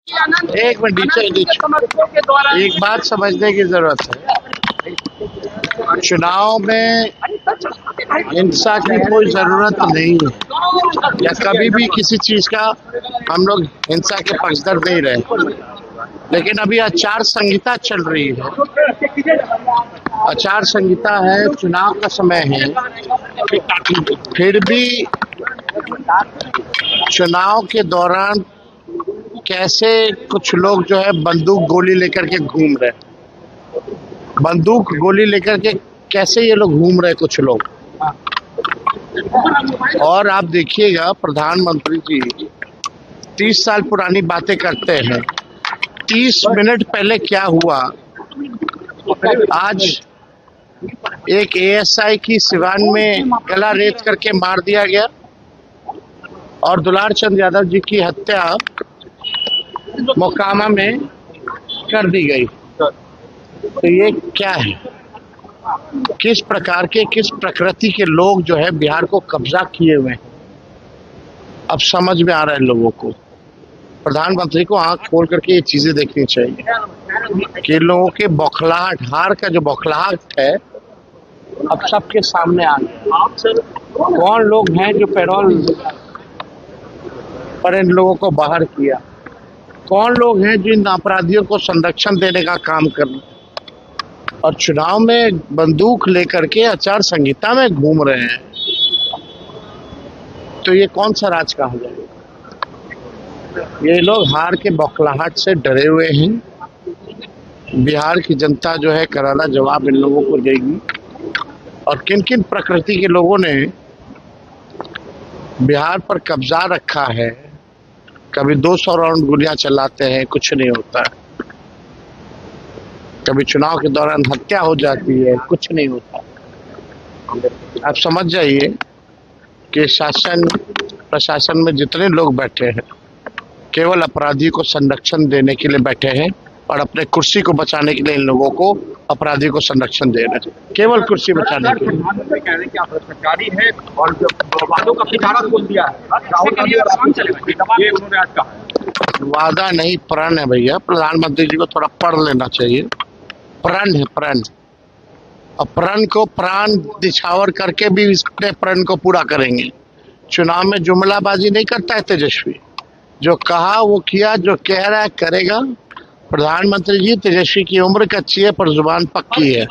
एक मिनट नीचे एक बात समझने की जरूरत है। चुनाव में हिंसा की कोई जरूरत नहीं है या कभी भी किसी चीज का हम लोग हिंसा के पक्षधर नहीं रहे, लेकिन अभी आचार संहिता चल रही है। आचार संहिता है, चुनाव का समय है, फिर भी चुनाव के दौरान कैसे कुछ लोग जो है बंदूक गोली लेकर के घूम रहे, बंदूक गोली लेकर के कैसे ये लोग घूम रहे कुछ लोग। और आप देखिएगा प्रधानमंत्री जी 30 साल पुरानी बातें करते हैं। 30 मिनट पहले क्या हुआ, आज एक एएसआई की सिवान में गला रेत करके मार दिया गया और दुलार चंद यादव जी की हत्या मोकामा में कर दी गई। तो ये क्या है, किस प्रकार के, किस प्रकृति के लोग जो है बिहार को कब्जा किए हुए हैं, अब समझ में आ रहा है लोगों को। प्रधानमंत्री को आंख खोल करके ये चीजें देखनी चाहिए कि लोगों के बौखलाहट, हार का जो बौखलाहट है अब सबके सामने आ गया। कौन लोग हैं जो पैरोल पर इन लोगों को बाहर किया, कौन लोग हैं जो इन अपराधियों को संरक्षण देने का काम कर रहे, और चुनाव में बंदूक लेकर के आचार संहिता में घूम रहे हैं। तो ये कौन सा राज कहा जाएगा। ये लोग हार के बौखलाहट से डरे हुए हैं। बिहार की जनता जो है करारा जवाब इन लोगों को देगी। और किन किन प्रकृति के लोगों ने बिहार पर कब्जा रखा है, कभी 200 राउंड गोलियां चलाते हैं, कुछ नहीं होता, कभी चुनाव के दौरान हत्या हो जाती है, कुछ नहीं होता। आप समझ जाइए कि शासन प्रशासन में जितने लोग बैठे हैं केवल अपराधी को संरक्षण देने के लिए बैठे हैं और अपने कुर्सी को बचाने के लिए इन लोगों को अपराधी को संरक्षण दे रहे हैं, केवल कुर्सी बचाने के लिए। प्रधानमंत्री कह रहे हैं कि आप भ्रष्टाचारी है और वादों का पिटारा खोल दिया है। राहुल गांधी और आसान चलेगा, ये उन्होंने आज कहा। वादा नहीं, प्रण है भैया। प्रधानमंत्री जी को थोड़ा पढ़ लेना चाहिए। प्रण है, प्रण। और प्रण को प्राण दिछावर करके भी इसके प्रण को पूरा करेंगे। चुनाव में जुमलाबाजी नहीं करता है तेजस्वी, जो कहा वो किया, जो कह रहा है करेगा। प्रधानमंत्री जी, तेजस्वी की उम्र कच्ची है पर जुबान पक्की है।